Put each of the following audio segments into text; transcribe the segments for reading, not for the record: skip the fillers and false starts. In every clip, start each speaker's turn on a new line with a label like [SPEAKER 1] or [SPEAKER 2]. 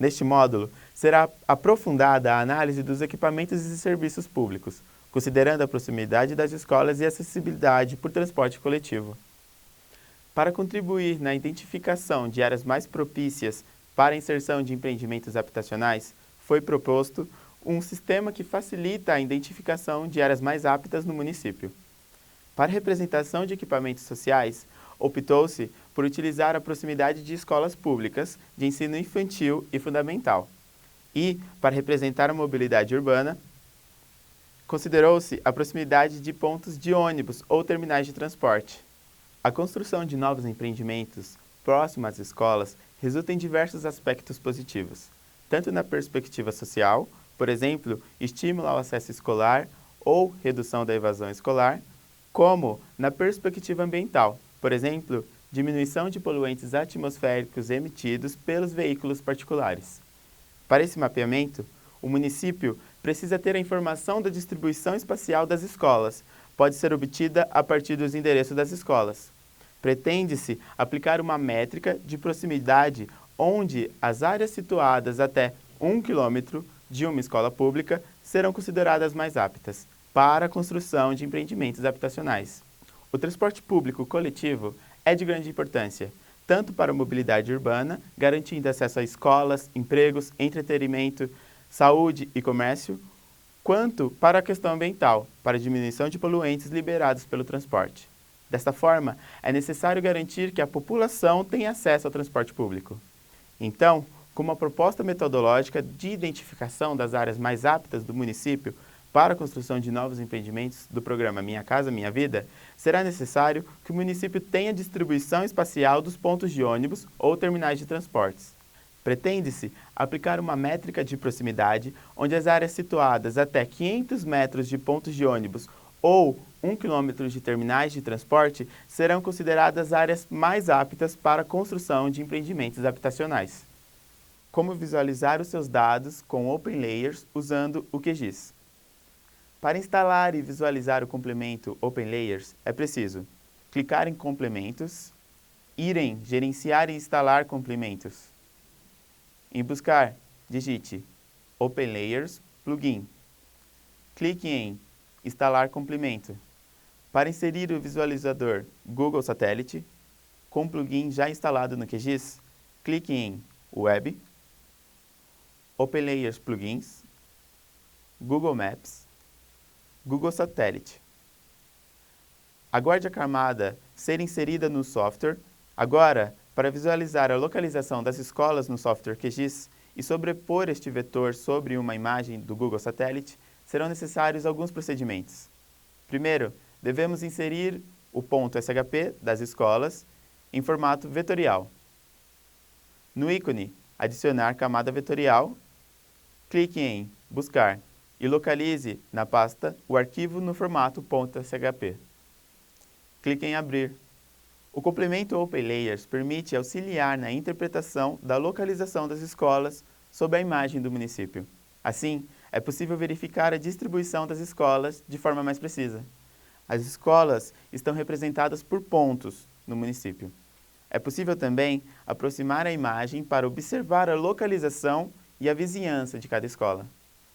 [SPEAKER 1] Neste módulo, será aprofundada a análise dos equipamentos e serviços públicos, considerando a proximidade das escolas e a acessibilidade por transporte coletivo. Para contribuir na identificação de áreas mais propícias para a inserção de empreendimentos habitacionais, foi proposto um sistema que facilita a identificação de áreas mais aptas no município. Para a representação de equipamentos sociais, optou-se por utilizar a proximidade de escolas públicas de ensino infantil e fundamental. E, para representar a mobilidade urbana, considerou-se a proximidade de pontos de ônibus ou terminais de transporte. A construção de novos empreendimentos próximos às escolas resulta em diversos aspectos positivos, tanto na perspectiva social, por exemplo, estímulo ao acesso escolar ou redução da evasão escolar, como na perspectiva ambiental, por exemplo, diminuição de poluentes atmosféricos emitidos pelos veículos particulares. Para esse mapeamento, o município precisa ter a informação da distribuição espacial das escolas, pode ser obtida a partir dos endereços das escolas. Pretende-se aplicar uma métrica de proximidade onde as áreas situadas até 1 km de uma escola pública serão consideradas mais aptas para a construção de empreendimentos habitacionais. O transporte público coletivo é de grande importância, tanto para a mobilidade urbana, garantindo acesso a escolas, empregos, entretenimento, saúde e comércio, quanto para a questão ambiental, para a diminuição de poluentes liberados pelo transporte. Desta forma, é necessário garantir que a população tenha acesso ao transporte público. Então, com uma proposta metodológica de identificação das áreas mais aptas do município para a construção de novos empreendimentos do programa Minha Casa Minha Vida, será necessário que o município tenha distribuição espacial dos pontos de ônibus ou terminais de transportes. Pretende-se aplicar uma métrica de proximidade, onde as áreas situadas até 500 metros de pontos de ônibus ou 1 km de terminais de transporte serão consideradas áreas mais aptas para a construção de empreendimentos habitacionais. Como visualizar os seus dados com OpenLayers usando o QGIS? Para instalar e visualizar o complemento OpenLayers, é preciso clicar em Complementos, ir em Gerenciar e instalar complementos. Em Buscar, digite OpenLayers Plugin. Clique em Instalar complemento. Para inserir o visualizador Google Satélite, com o plugin já instalado no QGIS, clique em Web, OpenLayers Plugins, Google Maps, Google Satélite. Aguarde a camada ser inserida no software. Agora, para visualizar a localização das escolas no software QGIS e sobrepor este vetor sobre uma imagem do Google Satélite, serão necessários alguns procedimentos. Primeiro, devemos inserir o ponto SHP das escolas em formato vetorial. No ícone Adicionar camada vetorial, clique em Buscar e localize na pasta o arquivo no formato .shp. Clique em Abrir. O complemento OpenLayers permite auxiliar na interpretação da localização das escolas sob a imagem do município. Assim, é possível verificar a distribuição das escolas de forma mais precisa. As escolas estão representadas por pontos no município. É possível também aproximar a imagem para observar a localização e a vizinhança de cada escola,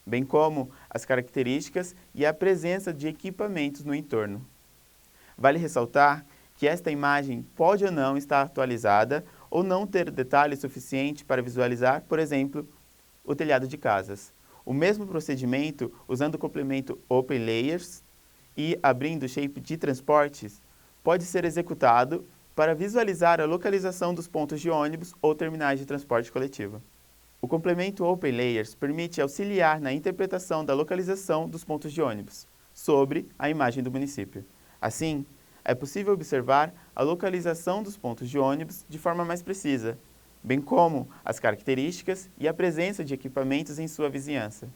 [SPEAKER 1] bem como as características e a presença de equipamentos no entorno. Vale ressaltar que esta imagem pode ou não estar atualizada ou não ter detalhe suficiente para visualizar, por exemplo, o telhado de casas. O mesmo procedimento, usando o complemento OpenLayers e abrindo o shape de transportes, pode ser executado para visualizar a localização dos pontos de ônibus ou terminais de transporte coletivo. O complemento OpenLayers permite auxiliar na interpretação da localização dos pontos de ônibus sobre a imagem do município. Assim, é possível observar a localização dos pontos de ônibus de forma mais precisa, bem como as características e a presença de equipamentos em sua vizinhança,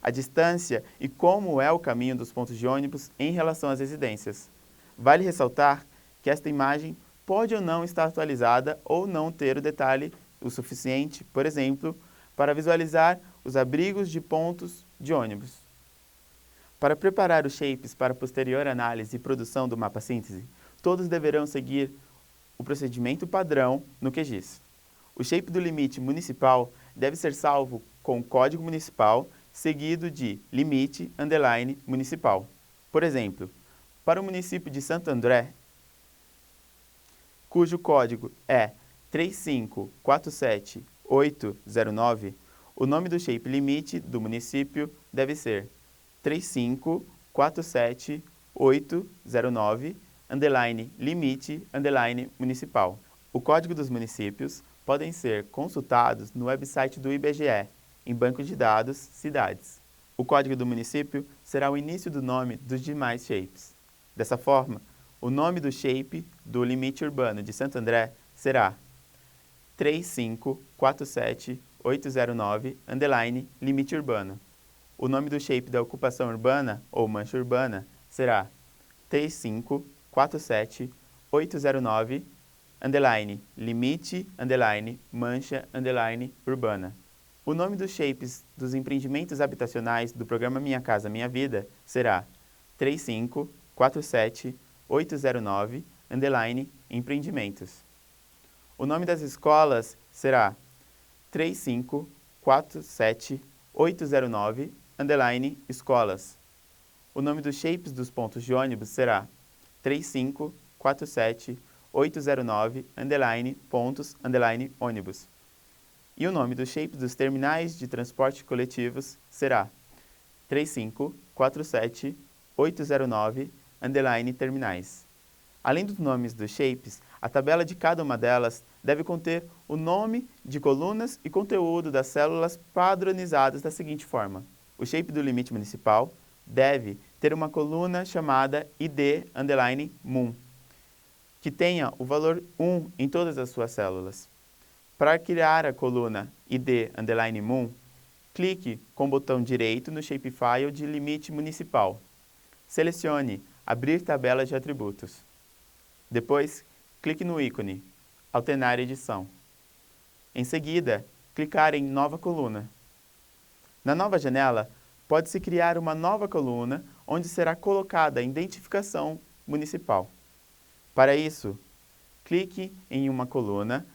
[SPEAKER 1] a distância e como é o caminho dos pontos de ônibus em relação às residências. Vale ressaltar que esta imagem pode ou não estar atualizada ou não ter o detalhe o suficiente, por exemplo, para visualizar os abrigos de pontos de ônibus. Para preparar os shapes para posterior análise e produção do mapa síntese, todos deverão seguir o procedimento padrão no QGIS. O shape do limite municipal deve ser salvo com código municipal seguido de limite, underline, municipal. Por exemplo, para o município de Santo André, cujo código é 3547809, o nome do shape limite do município deve ser 3547809, underline, limite, underline, municipal. O código dos municípios podem ser consultados no website do IBGE, em banco de dados cidades. O código do município será o início do nome dos demais shapes. Dessa forma, o nome do shape do limite urbano de Santo André será 3547809, underline, limite urbano. O nome do shape da ocupação urbana ou mancha urbana será 3547809, underline, limite, underline, mancha, underline, urbana. O nome dos shapes dos empreendimentos habitacionais do programa Minha Casa Minha Vida será 3547809, underline, empreendimentos. O nome das escolas será 3547809, underline, escolas. O nome dos shapes dos pontos de ônibus será 3547809, underline, pontos, underline, ônibus. E o nome do shape dos terminais de transporte coletivos será 3547809, underline, terminais. Além dos nomes dos shapes, a tabela de cada uma delas deve conter o nome de colunas e conteúdo das células padronizadas da seguinte forma. O shape do limite municipal deve ter uma coluna chamada ID, underline, MUN, que tenha o valor 1 em todas as suas células. Para criar a coluna ID, underline, MUN, clique com o botão direito no shapefile de limite municipal. Selecione Abrir tabela de atributos. Depois, clique no ícone Alternar edição. Em seguida, clicar em Nova coluna. Na nova janela, pode-se criar uma nova coluna onde será colocada a identificação municipal. Para isso, clique em uma coluna,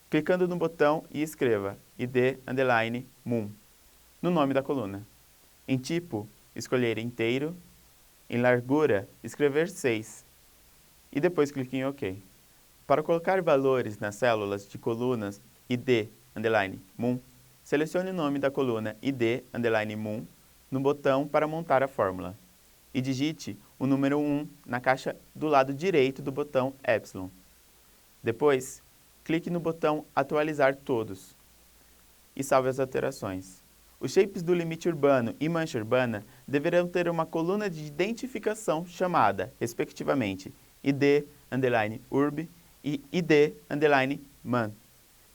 [SPEAKER 1] clicando no botão e escreva ID, underline, MUN, no nome da coluna. Em tipo, escolher inteiro. Em largura, escrever 6. E depois clique em OK. Para colocar valores nas células de colunas ID, underline, MUN, selecione o nome da coluna ID, underline, MUN no botão para montar a fórmula. E digite o número 1 na caixa do lado direito do botão Epsilon. Depois, clique no botão Atualizar todos e salve as alterações. Os shapes do limite urbano e mancha urbana deverão ter uma coluna de identificação chamada, respectivamente, ID, underline, urb e ID, underline, man.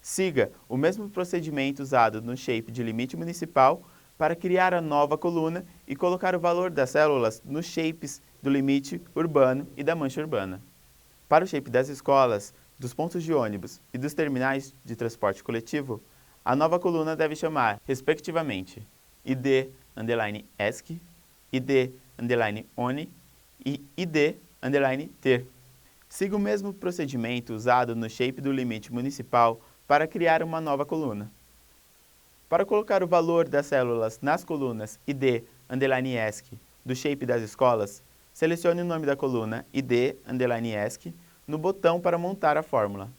[SPEAKER 1] Siga o mesmo procedimento usado no shape de limite municipal para criar a nova coluna e colocar o valor das células nos shapes do limite urbano e da mancha urbana. Para o shape das escolas, dos pontos de ônibus e dos terminais de transporte coletivo, a nova coluna deve chamar, respectivamente, ID, underline, ESC, ID, underline, ONI e ID, underline, TER. Siga o mesmo procedimento usado no shape do limite municipal para criar uma nova coluna. Para colocar o valor das células nas colunas ID, underline, ESC do shape das escolas, selecione o nome da coluna ID, underline, ESC no botão para montar a fórmula.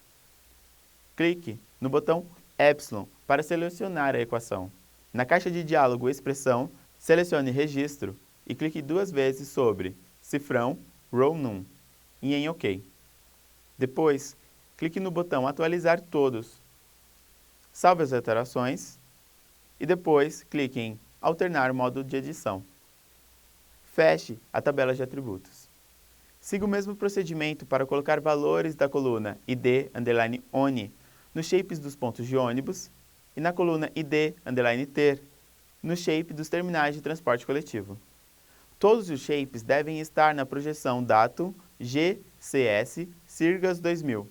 [SPEAKER 1] Clique no botão Epsilon para selecionar a equação. Na caixa de diálogo Expressão, selecione Registro e clique 2 vezes sobre Cifrão Row Num e em OK. Depois, clique no botão Atualizar todos. Salve as alterações e depois clique em Alternar modo de edição. Feche a tabela de atributos. Siga o mesmo procedimento para colocar valores da coluna ID, underline, ONI nos shapes dos pontos de ônibus e na coluna ID, underline, TER no shape dos terminais de transporte coletivo. Todos os shapes devem estar na projeção Datum GCS Sirgas 2000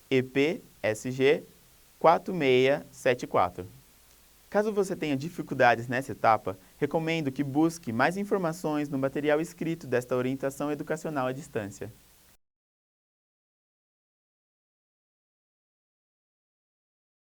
[SPEAKER 1] EPSG 4674. Caso você tenha dificuldades nessa etapa, recomendo que busque mais informações no material escrito desta orientação educacional à distância.